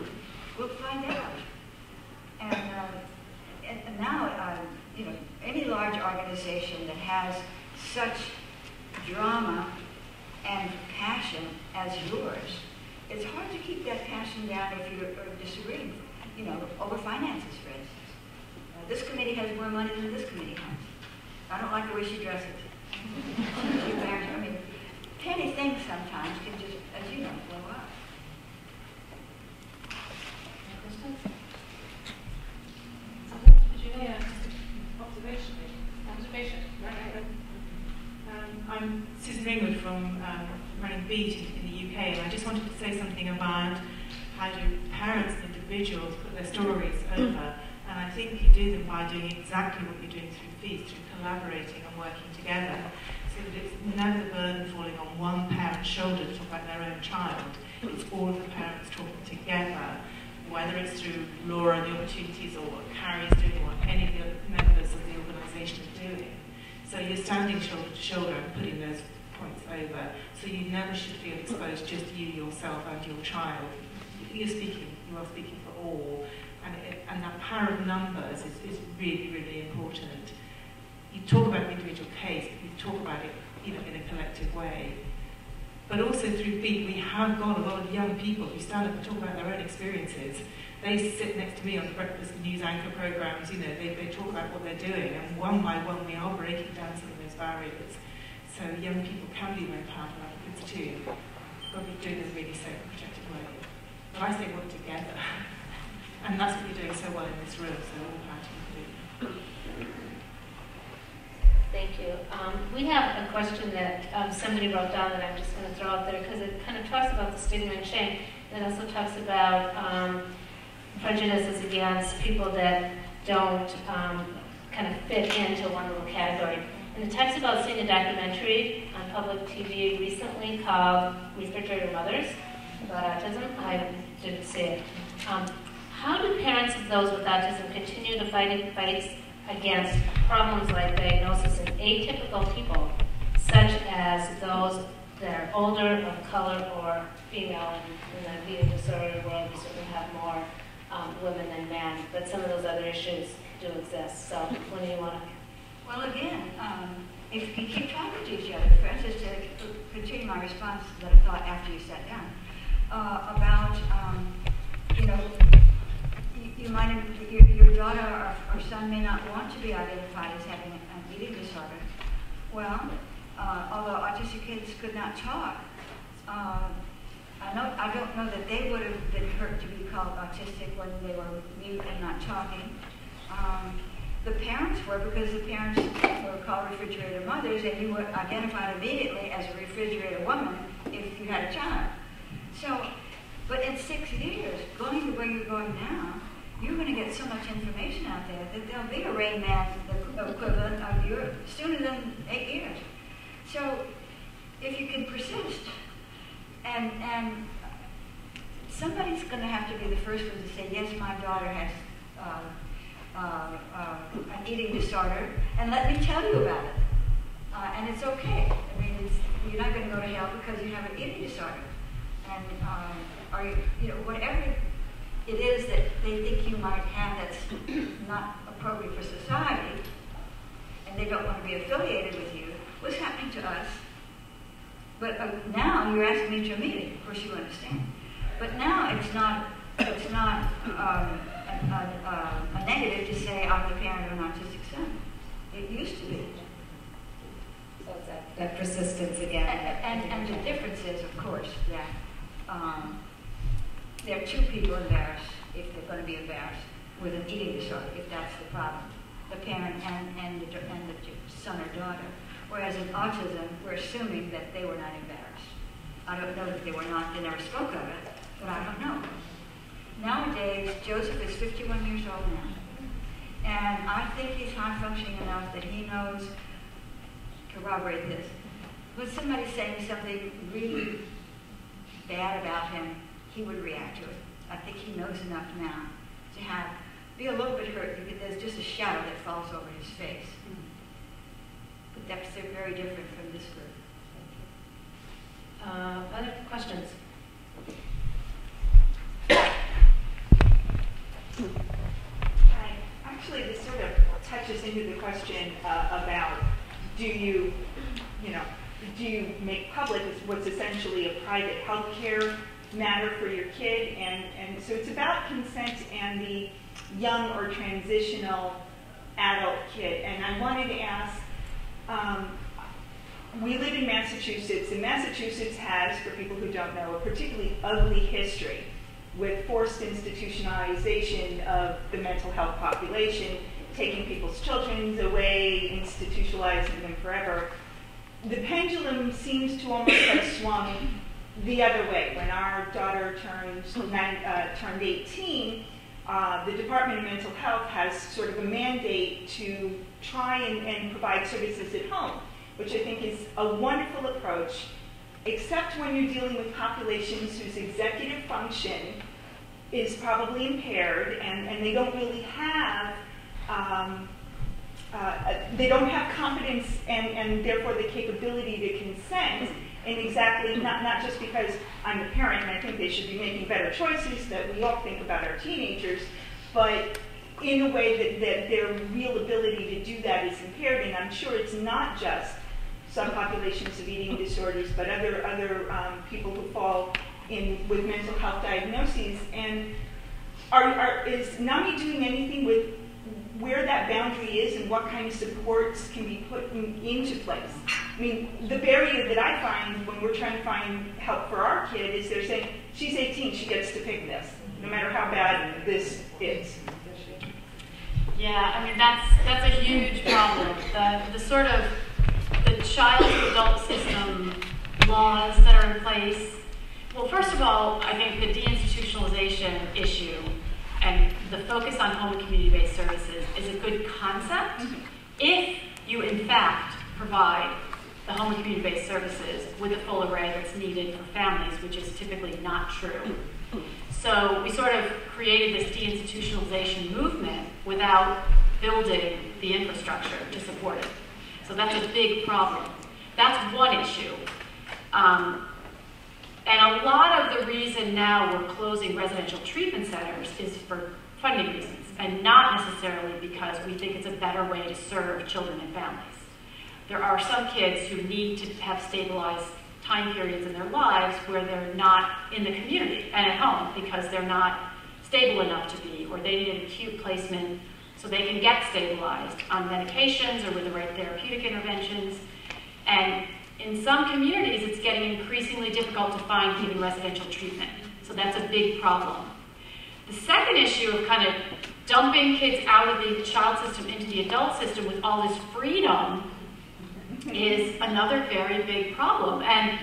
we'll find out. And now, you know, any large organization that has such drama and passion as yours, it's hard to keep that passion down if you're disagreeing, you know, over finances, for instance. This committee has more money than this committee has. I don't like the way she dresses. I mean, penny things sometimes can just, as you know, blow up. Questions? Yeah, observation. I'm Susan Ringwood from running Beat in the UK, and I just wanted to say something about how do parents and individuals put their stories over. And I think you do them by doing exactly what you're doing through F.E.A.S.T, through collaborating and working together, so that it's never the burden falling on one parent's shoulder to talk about their own child. It's all of the parents talking together, whether it's through Laura and the opportunities, or what Carrie's doing, or what any of the other members of the organisation are doing. So you're standing shoulder to shoulder and putting those points over, so you never should feel exposed, just you, yourself, and your child. You are speaking for all. call, and that power of numbers is really, really important. You talk about the individual case, but you talk about it, in a collective way. But also through FEAT, we have got a lot of young people who stand up and talk about their own experiences. They sit next to me on the breakfast news anchor programs. They talk about what they're doing, and one by one we are breaking down some of those barriers. So young people can be very powerful advocates too, but we do it in a really safe and protected way. But I say work together, and that's what you're doing so well in this room. So all power to you. Thank you. We have a question that somebody wrote down that I'm just going to throw out there because it kind of talks about the stigma and shame. It also talks about prejudices against people that don't kind of fit into one little category. And it talks about seeing a documentary on public TV recently called Refrigerator Mothers about autism. I didn't see it. How do parents of those with autism continue to fight against problems like diagnosis in atypical people, such as those that are older, of color, or female? In the eating disorder world, we certainly have more women than men, but some of those other issues do exist. So, what do you want to? Well, again, if you keep talking to each other, for instance, to continue my response that I thought after you sat down, about, you might, your daughter or son may not want to be identified as having an eating disorder. Well, although autistic kids could not talk, I don't know that they would have been hurt to be called autistic when they were mute and not talking. The parents were, because the parents were called refrigerator mothers, and you were identified immediately as a refrigerator woman if you had a child. So, but in 6 years, going the way you're going now, you're going to get so much information out there that there'll be a Rain Man equivalent of you sooner than 8 years. So, if you can persist, and somebody's going to have to be the first one to say, yes, my daughter has an eating disorder, and let me tell you about it. And it's okay. I mean, you're not going to go to hell because you have an eating disorder. And whatever it is that they think you might have that's not appropriate for society, and they don't want to be affiliated with you, what's happening to us? But now you're asking me to a meeting. Of course, you understand. But now it's not a negative to say I'm the parent of an autistic son. It used to be. So it's that persistence again. And the difference is, of course, that there are two people embarrassed, if they're going to be embarrassed, with an eating disorder, if that's the problem. The parent and the son or daughter. Whereas in autism, we're assuming that they were not embarrassed. I don't know that they were not, they never spoke of it, but I don't know. Nowadays, Joseph is 51 years old now. And I think he's high functioning enough that he knows, corroborate this. When somebody's saying something really bad about him, he would react to it. I think he knows enough now to be a little bit hurt. There's just a shadow that falls over his face. But they're very different from this group. Other questions? Hi. Actually, this sort of touches into the question about do you make public what's essentially a private health care matter for your kid, and so it's about consent and the young or transitional adult kid. And I wanted to ask, we live in Massachusetts, and Massachusetts has, for people who don't know, a particularly ugly history with forced institutionalization of the mental health population, taking people's children away, institutionalizing them forever. The pendulum seems to almost have swung the other way. When our daughter turned 18, the Department of Mental Health has sort of a mandate to try and provide services at home, which I think is a wonderful approach, except when you're dealing with populations whose executive function is probably impaired, and they don't really have competence and therefore the capability to consent. And exactly, not just because I'm a parent and I think they should be making better choices that we all think about our teenagers, but in a way that their real ability to do that is impaired. And I'm sure it's not just subpopulations of eating disorders, but other people who fall in with mental health diagnoses. And is NAMI doing anything with where that boundary is and what kind of supports can be put into place? I mean, the barrier that I find when we're trying to find help for our kid is they're saying, she's 18, she gets to pick this, no matter how bad this is. Yeah, I mean, that's a huge problem. The sort of the child-to-adult system laws that are in place. Well, first of all, I think the deinstitutionalization issue and the focus on home and community-based services is a good concept if you, in fact, provide the home and community-based services with the full array that's needed for families, which is typically not true. So we sort of created this deinstitutionalization movement without building the infrastructure to support it. So that's a big problem. That's one issue. And a lot of the reason now we're closing residential treatment centers is for funding reasons, and not necessarily because we think it's a better way to serve children and families. There are some kids who need to have stabilized time periods in their lives where they're not in the community and at home because they're not stable enough to be, or they need an acute placement so they can get stabilized on medications or with the right therapeutic interventions. And in some communities, it's getting increasingly difficult to find even residential treatment. So that's a big problem. The second issue of kind of dumping kids out of the child system into the adult system with all this freedom is another very big problem. And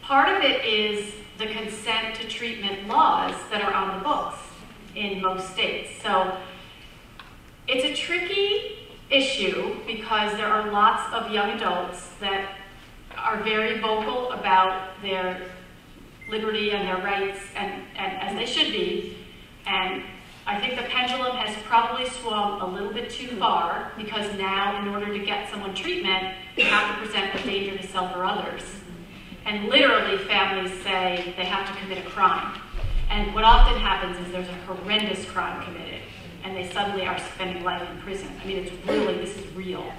part of it is the consent to treatment laws that are on the books in most states. So it's a tricky issue because there are lots of young adults that are very vocal about their liberty and their rights, and as they should be. And I think the pendulum has probably swung a little bit too far because now, in order to get someone treatment, you have to present a danger to self or others. And literally, families say they have to commit a crime. And what often happens is there's a horrendous crime committed, and they suddenly are spending life in prison. I mean, it's really, this is real.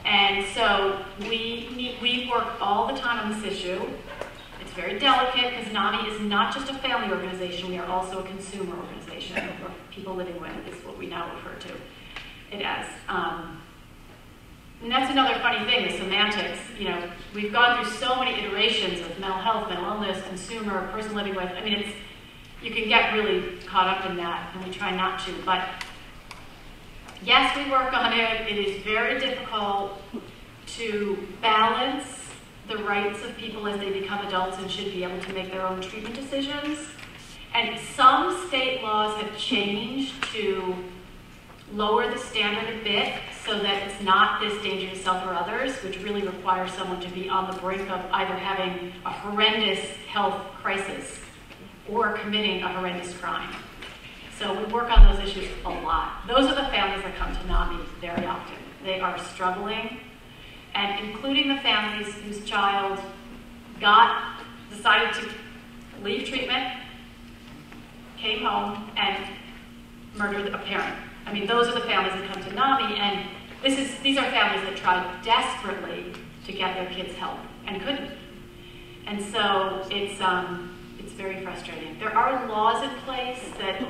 And so we work all the time on this issue. It's very delicate because NAMI is not just a family organization, we are also a consumer organization, or people living with is what we now refer to it as. And that's another funny thing, the semantics. You know, we've gone through so many iterations of mental health, mental illness, consumer, person living with. I mean, you can get really caught up in that, and we try not to. But yes, we work on it. It is very difficult to balance the rights of people as they become adults and should be able to make their own treatment decisions. And some state laws have changed to lower the standard a bit so that it's not this danger to self or others, which really requires someone to be on the brink of either having a horrendous health crisis or committing a horrendous crime. So we work on those issues a lot. Those are the families that come to NAMI very often. They are struggling, and including the families whose child decided to leave treatment, came home, and murdered a parent. I mean, those are the families that come to NAMI, and these are families that tried desperately to get their kids help and couldn't. And so it's very frustrating. There are laws in place that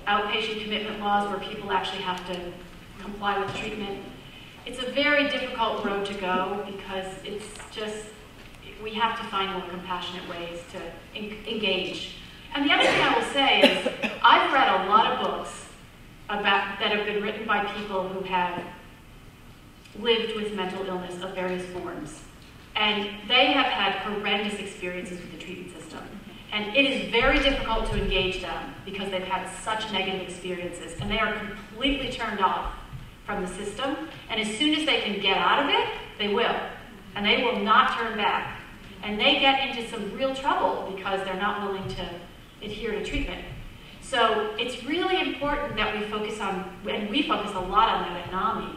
outpatient commitment laws where people actually have to comply with treatment. It's a very difficult road to go because it's just, we have to find more compassionate ways to engage. And the other thing I will say is, I've read a lot of books that have been written by people who have lived with mental illness of various forms. And they have had horrendous experiences with the treatment system. And it is very difficult to engage them because they've had such negative experiences, and they are completely turned off from the system. And as soon as they can get out of it, they will. And they will not turn back. And they get into some real trouble because they're not willing to adhere to treatment. So it's really important that we focus on, and we focus a lot on that at NAMI.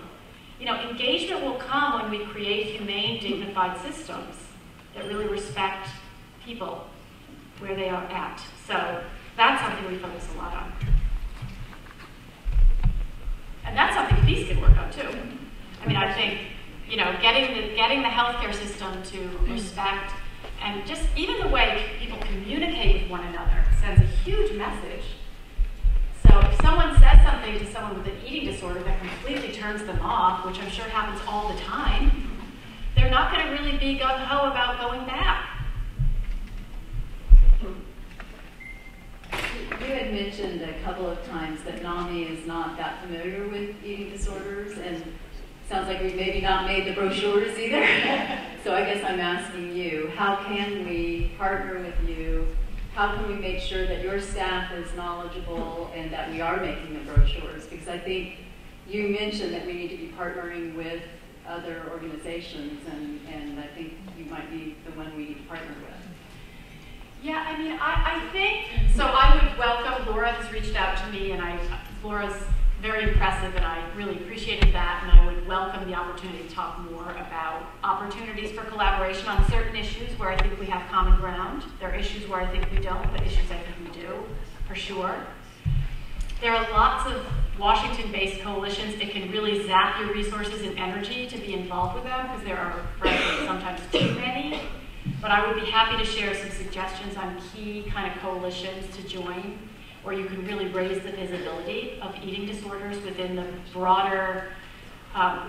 You know, engagement will come when we create humane, dignified systems. that really respect people where they are at. So that's something we focus a lot on. And that's something FEAST can work on too. I mean, I think, you know, getting the healthcare system to respect, and just even the way people communicate with one another sends a huge message. So if someone says something to someone with an eating disorder that completely turns them off, which I'm sure happens all the time, they're not going to really be gung-ho about going back. You had mentioned a couple of times that NAMI is not that familiar with eating disorders, and it sounds like we've maybe not made the brochures either. So I guess I'm asking you, how can we partner with you? How can we make sure that your staff is knowledgeable and that we are making the brochures? Because I think you mentioned that we need to be partnering with other organizations, and I think you might be the one we need to partner with. Yeah, I mean, I think, so I would welcome, Laura has reached out to me, and Laura's very impressive, and I really appreciated that, and I would welcome the opportunity to talk more about opportunities for collaboration on certain issues where I think we have common ground. There are issues where I think we don't, but issues I think we do, for sure. There are lots of Washington-based coalitions that can really zap your resources and energy to be involved with them, because there are, frankly, sometimes too many. But I would be happy to share some suggestions on key kind of coalitions to join, where you can really raise the visibility of eating disorders within the broader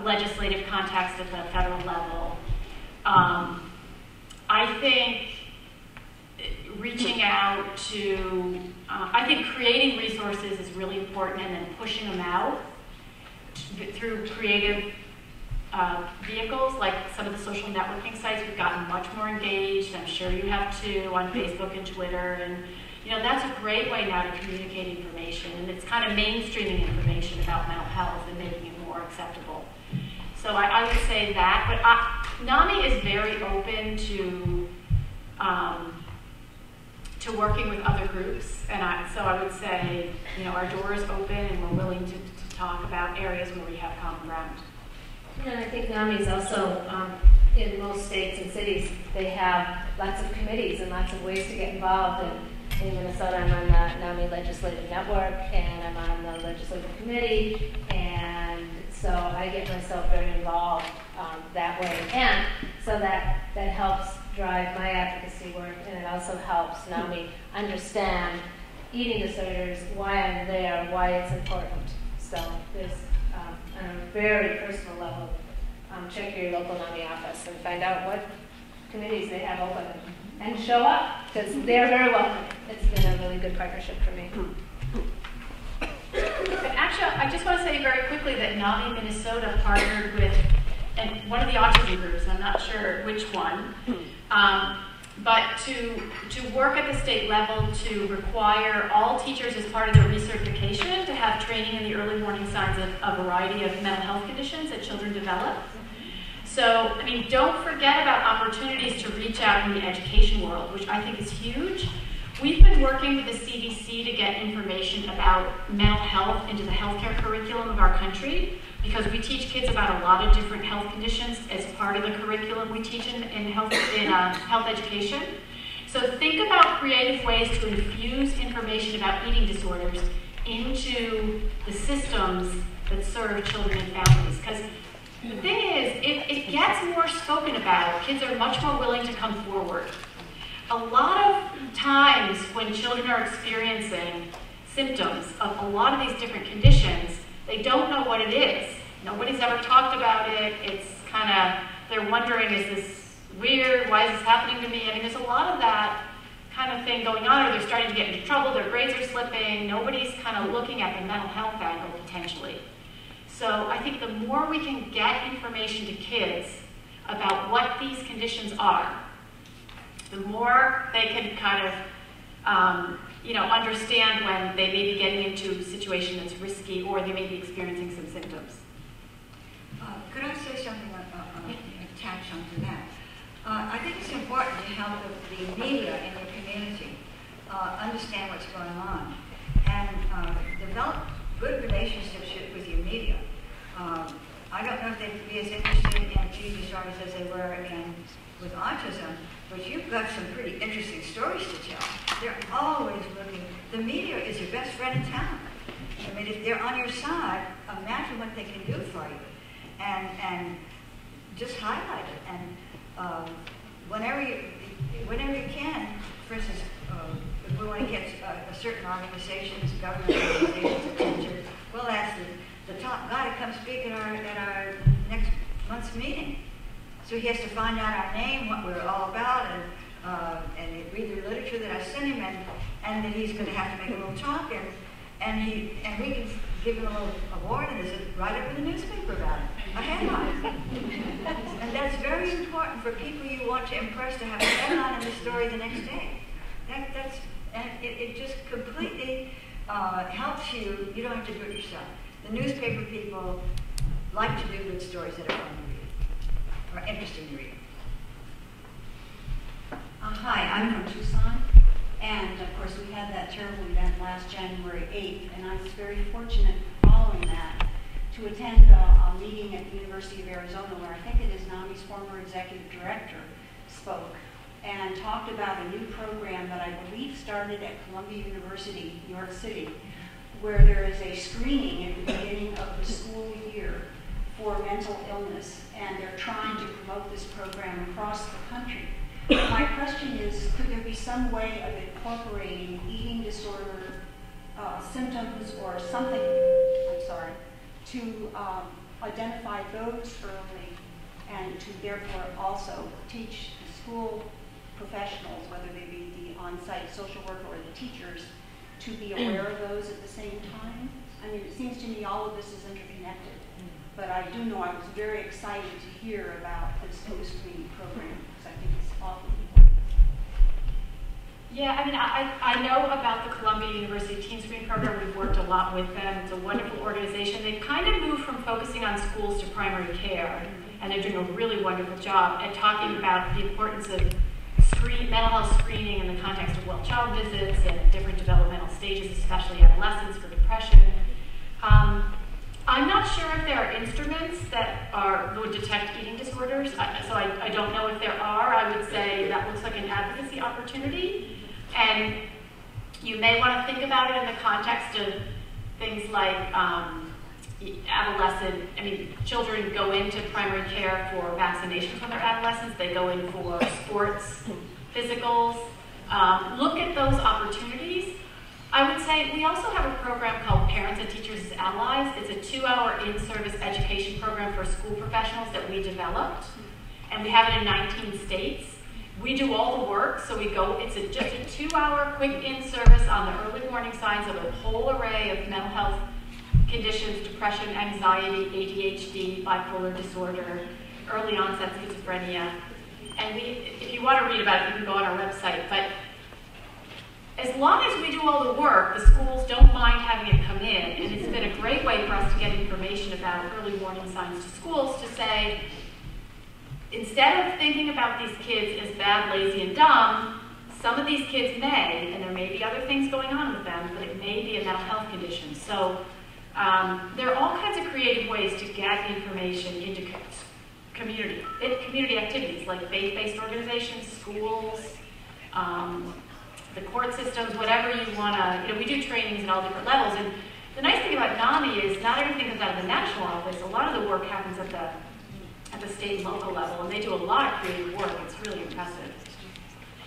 legislative context at the federal level. I think reaching out to, I think creating resources is really important, and then pushing them out through creative vehicles, like some of the social networking sites. We've gotten much more engaged. I'm sure you have too, on Facebook and Twitter, and you know, that's a great way now to communicate information, and it's kind of mainstreaming information about mental health and making it more acceptable. So I would say that, but NAMI is very open to working with other groups, and so I would say, you know, our door is open, and we're willing to talk about areas where we have common ground. And I think NAMI is also, in most states and cities, they have lots of committees and lots of ways to get involved. And in Minnesota, I'm on the NAMI Legislative Network, and I'm on the Legislative Committee, and so I get myself very involved that way. And so that helps drive my advocacy work, and it also helps NAMI understand eating disorders, why I'm there, why it's important. So there's, on a very personal level, check your local NAMI office and find out what committees they have open, and show up, because they're very welcome. It's been a really good partnership for me. And actually, I just want to say very quickly that NAMI Minnesota partnered with one of the autism groups, I'm not sure which one, but to work at the state level to require all teachers as part of their recertification to have training in the early warning signs of a variety of mental health conditions that children develop. So, I mean, don't forget about opportunities to reach out in the education world, which I think is huge. We've been working with the CDC to get information about mental health into the healthcare curriculum of our country, because we teach kids about a lot of different health conditions as part of the curriculum we teach in health education. So think about creative ways to infuse information about eating disorders into the systems that serve children and families. Because the thing is, it gets more spoken about. Kids are much more willing to come forward. A lot of times when children are experiencing symptoms of a lot of these different conditions, they don't know what it is. Nobody's ever talked about it. It's kind of, they're wondering, is this weird? Why is this happening to me? I mean, there's a lot of that kind of thing going on, or they're starting to get into trouble, their grades are slipping. Nobody's kind of looking at the mental health angle potentially. So I think the more we can get information to kids about what these conditions are, the more they can kind of understand when they may be getting into a situation that's risky, or they may be experiencing some symptoms. Could I say something attach onto that? I think it's important to help the media in your community understand what's going on, and develop good relationships with your media. I don't know if they'd be as interested in eating disorders as they were in with autism, but you've got some pretty interesting stories to tell. They're always looking. The media is your best friend in town. I mean, if they're on your side, imagine what they can do for you, and just highlight it. And whenever you can, for instance, if we want to get a certain organization's, government organization's attention, we'll ask the top guy to come speak at our next month's meeting. So he has to find out our name, what we're all about, and read the literature that I sent him, and then he's going to have to make a little talk, and we can give him a little award, and there's a write up in the newspaper about it, a headline. And that's very important for people you want to impress to have a headline in the story the next day. And it just completely helps you. You don't have to do it yourself. The newspaper people like to do good stories that are fun to read, or interesting to read. Hi, I'm from Tucson, and of course we had that terrible event last January 8th, and I was very fortunate following that to attend a meeting at the University of Arizona where I think it is NAMI's former executive director spoke and talked about a new program that I believe started at Columbia University, New York City, where there is a screening at the beginning of the school year for mental illness, and they're trying to promote this program across the country. My question is, could there be some way of incorporating eating disorder symptoms or something, to identify those early and to therefore also teach the school professionals, whether they be the on-site social worker or the teachers, to be aware of those at the same time? I mean, it seems to me all of this is interconnected, but I do know I was very excited to hear about this post-screening program because I think it's awfully important. Yeah, I mean, I know about the Columbia University Teen Screen Program. We've worked a lot with them. It's a wonderful organization. They've kind of moved from focusing on schools to primary care, and they're doing a really wonderful job at talking about the importance of mental health screening in the context of well-child visits and different developmental stages, especially adolescents for depression. I'm not sure if there are instruments that would detect eating disorders, so I don't know if there are. I would say that looks like an advocacy opportunity, and you may want to think about it in the context of things like children go into primary care for vaccinations when they're adolescents. They go in for sports, physicals. Look at those opportunities. I would say we also have a program called Parents and Teachers as Allies. It's a 2-hour in-service education program for school professionals that we developed, and we have it in 19 states. We do all the work, so we go, it's just a 2-hour quick in-service on the early warning signs of a whole array of mental health conditions: depression, anxiety, ADHD, bipolar disorder, early onset schizophrenia. And if you want to read about it, you can go on our website. But as long as we do all the work, the schools don't mind having it come in. And it's been a great way for us to get information about early warning signs to schools to say, instead of thinking about these kids as bad, lazy, and dumb, some of these kids may, and there may be other things going on with them, but it may be a mental health condition. So there are all kinds of creative ways to get information into community activities like faith-based organizations, schools, the court systems, whatever you want to, we do trainings at all different levels. And the nice thing about NAMI is not everything comes out of the national office. A lot of the work happens at the state and local level, and they do a lot of creative work. It's really impressive.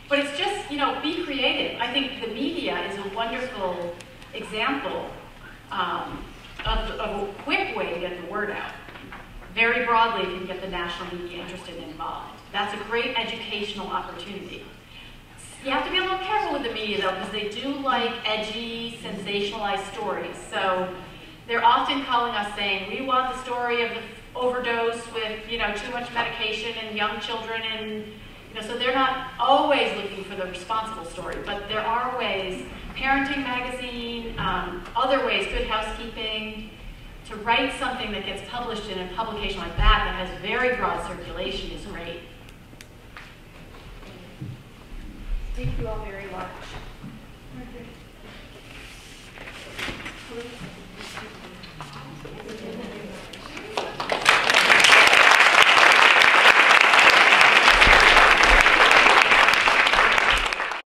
But it's just, be creative. I think the media is a wonderful example of a quick way to get the word out. Very broadly, if you can get the national media interested and involved. That's a great educational opportunity. You have to be a little careful with the media, though, because they do like edgy, sensationalized stories. So they're often calling us saying, we want the story of the overdose with, too much medication in young children, and, so they're not always looking for the responsible story, but there are ways, Parenting Magazine, other ways, Good Housekeeping, to write something that gets published in a publication like that has very broad circulation is great. Thank you all very much.